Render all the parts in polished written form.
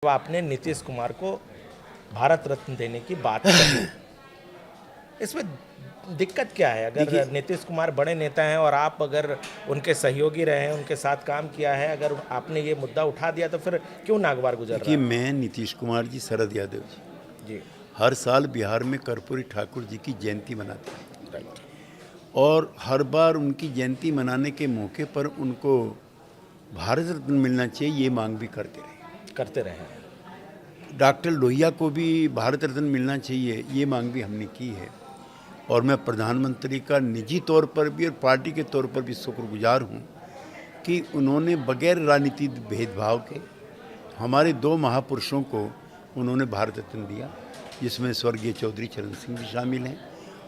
तो आपने नीतीश कुमार को भारत रत्न देने की बात कही। इसमें दिक्कत क्या है? अगर नीतीश कुमार बड़े नेता हैं और आप अगर उनके सहयोगी रहे हैं, उनके साथ काम किया है, अगर आपने ये मुद्दा उठा दिया तो फिर क्यों नागवार गुजर रहा देखिए, है? मैं नीतीश कुमार जी, शरद यादव जी, हर साल बिहार में कर्पूरी ठाकुर जी की जयंती मनाते हैं राइट। और हर बार उनकी जयंती मनाने के मौके पर उनको भारत रत्न मिलना चाहिए, ये मांग भी करते रहे हैं। डॉक्टर लोहिया को भी भारत रत्न मिलना चाहिए, ये मांग भी हमने की है। और मैं प्रधानमंत्री का निजी तौर पर भी और पार्टी के तौर पर भी शुक्रगुजार हूँ कि उन्होंने बगैर राजनीतिक भेदभाव के हमारे दो महापुरुषों को उन्होंने भारत रत्न दिया, जिसमें स्वर्गीय चौधरी चरण सिंह भी शामिल हैं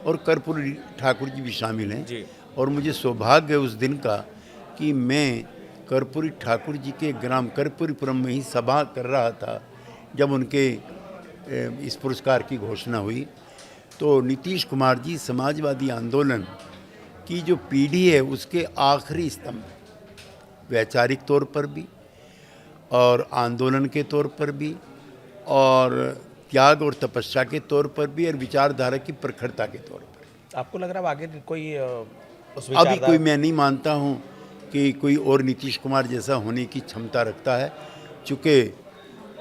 और कर्पूरी ठाकुर जी भी शामिल हैं जी। और मुझे सौभाग्य है उस दिन का कि मैं कर्पूरी ठाकुर जी के ग्राम कर्पूरीपुरम में ही सभा कर रहा था जब उनके इस पुरस्कार की घोषणा हुई। तो नीतीश कुमार जी समाजवादी आंदोलन की जो पीढ़ी है उसके आखिरी स्तंभ, वैचारिक तौर पर भी और आंदोलन के तौर पर भी और त्याग और तपस्या के तौर पर भी और विचारधारा की प्रखरता के तौर पर। आपको लग रहा है आगे कोई उस अभी कोई मैं नहीं मानता हूँ कि कोई और नीतीश कुमार जैसा होने की क्षमता रखता है, चूँकि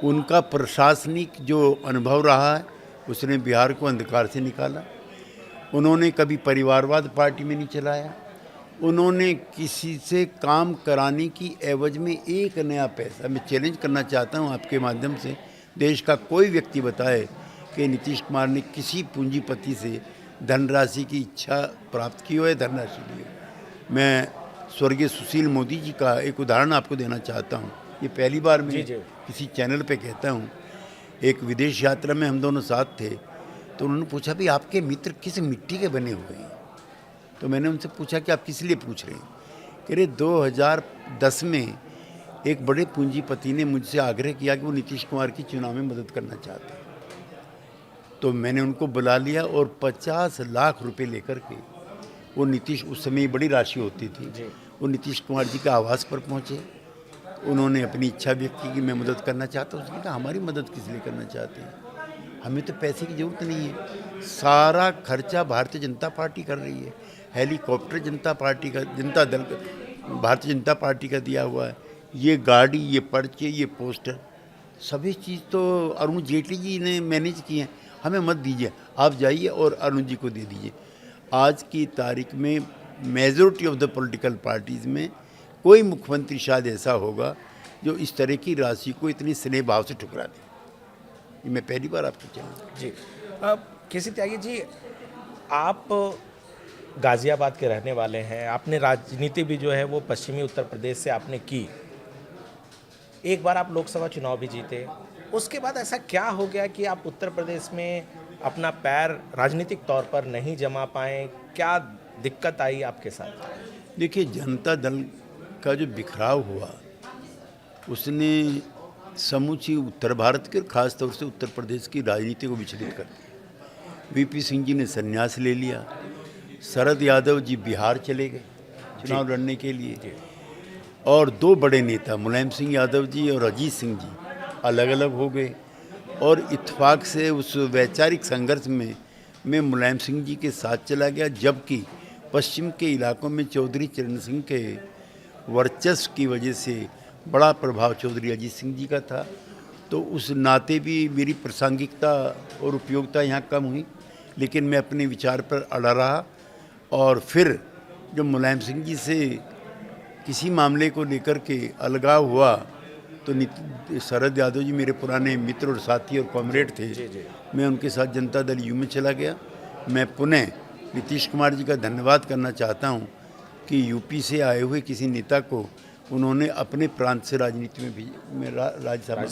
उनका प्रशासनिक जो अनुभव रहा है उसने बिहार को अंधकार से निकाला। उन्होंने कभी परिवारवाद पार्टी में नहीं चलाया, उन्होंने किसी से काम कराने की एवज में एक नया पैसा, मैं चैलेंज करना चाहता हूं आपके माध्यम से, देश का कोई व्यक्ति बताए कि नीतीश कुमार ने किसी पूंजीपति से धनराशि की इच्छा प्राप्त की हो या धनराशि दी हो। मैं स्वर्गीय सुशील मोदी जी का एक उदाहरण आपको देना चाहता हूं। ये पहली बार मैं किसी चैनल पे कहता हूं। एक विदेश यात्रा में हम दोनों साथ थे तो उन्होंने पूछा भी आपके मित्र किस मिट्टी के बने हुए हैं। तो मैंने उनसे पूछा कि आप किस लिए पूछ रहे हैं। कह रहे 2010 में एक बड़े पूंजीपति ने मुझसे आग्रह किया कि वो नीतीश कुमार की चुनाव में मदद करना चाहते हैं। तो मैंने उनको बुला लिया और 50 लाख रुपए लेकर के वो नीतीश, उस समय बड़ी राशि होती थी, वो नीतीश कुमार जी के आवास पर पहुँचे। उन्होंने अपनी इच्छा व्यक्त की कि मैं मदद करना चाहता हूँ। उसने कहा हमारी मदद किस लिए करना चाहते हैं, हमें तो पैसे की ज़रूरत नहीं है, सारा खर्चा भारतीय जनता पार्टी कर रही है। हेलीकॉप्टर जनता पार्टी का, जनता दल भारतीय जनता पार्टी का दिया हुआ है, ये गाड़ी, ये पर्चे, ये पोस्टर, सभी चीज़ तो अरुण जेटली जी ने मैनेज की हैं। हमें मत दीजिए, आप जाइए और अरुण जी को दे दीजिए। आज की तारीख में majority of the political parties में कोई मुख्यमंत्री शायद ऐसा होगा जो इस तरह की राशि को इतनी स्नेह भाव से ठुकरा दे। ये मैं पहली बार आपको चैलेंज। जी। केसी त्यागी जी, आप गाज़ियाबाद के रहने वाले हैं, आपने राजनीति भी जो है वो पश्चिमी उत्तर प्रदेश से आपने की। एक बार आप लोकसभा चुनाव भी जीते, उसके बाद ऐसा क्या हो गया कि आप उत्तर प्रदेश में अपना पैर राजनीतिक तौर पर नहीं जमा पाए? क्या दिक्कत आई आपके साथ? देखिए, जनता दल का जो बिखराव हुआ उसने समूची उत्तर भारत के और ख़ास तौर से उत्तर प्रदेश की राजनीति को विचलित कर दिया। वीपी सिंह जी ने संन्यास ले लिया, शरद यादव जी बिहार चले गए चुनाव लड़ने के लिए और दो बड़े नेता मुलायम सिंह यादव जी और अजीत सिंह जी अलग अलग हो गए। और इत्तेफाक से उस वैचारिक संघर्ष में मैं मुलायम सिंह जी के साथ चला गया, जबकि पश्चिम के इलाकों में चौधरी चरण सिंह के वर्चस्व की वजह से बड़ा प्रभाव चौधरी अजीत सिंह जी का था। तो उस नाते भी मेरी प्रासंगिकता और उपयोगिता यहाँ कम हुई, लेकिन मैं अपने विचार पर अड़ा रहा। और फिर जब मुलायम सिंह जी से किसी मामले को लेकर के अलगाव हुआ तो शरद यादव जी मेरे पुराने मित्र और साथी और कॉमरेड थे, मैं उनके साथ जनता दल यू में चला गया। मैं पुनः नीतीश कुमार जी का धन्यवाद करना चाहता हूं कि यूपी से आए हुए किसी नेता को उन्होंने अपने प्रांत से राजनीति में भी राज्यसभा